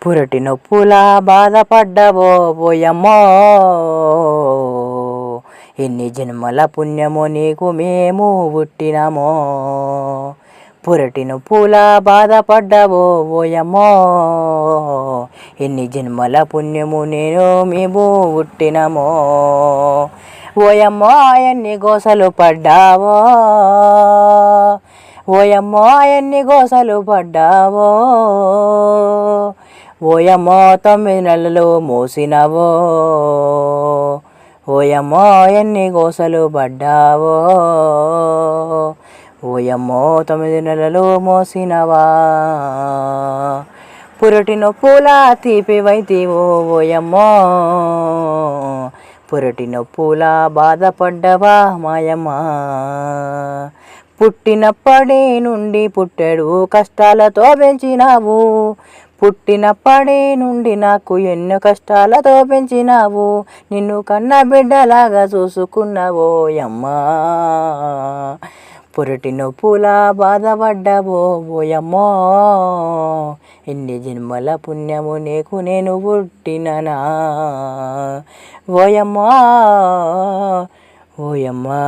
పురటి నొప్పులా బాధపడ్డవో ఓయమ్మో, ఎన్ని జన్మల పుణ్యమో నీకు మేము పుట్టినమో. పురటి నొప్పులా బాధపడ్డవో ఓయమ్మో, ఎన్ని జన్మల పుణ్యము మేము పుట్టినమో. ఓయమ్మో ఎన్ని గోసలు పడ్డావో, ఓయమ్మో ఎన్ని గోసలు పడ్డావో, ఓయమ్మో 9 నెలలు మోసినవో, ఓయమ్మో ఎన్ని గోసలు పడ్డావో, ఓయమ్మో 9 నెలలు మోసినవా. పురటి నొప్పుల తీపివైతివో ఓయమ్మో, పురటి నొప్పుల బాధపడ్డవా మాయమ్మ. పుట్టినప్పటి నుండి పుట్టెడు కష్టాలతో పెంచినావు, పుట్టినప్పటి నుండి నాకు ఎన్నో కష్టాలతో పెంచినావు, నిన్ను కన్న బిడ్డలాగా చూసుకున్నావో యమ్మా. పురటి నొప్పుల బాధపడ్డవో ఓయమ్మో, ఎన్ని జన్మల పుణ్యము నీకు నేను పుట్టిననా ఓయమ్మా, ఓయమ్మా.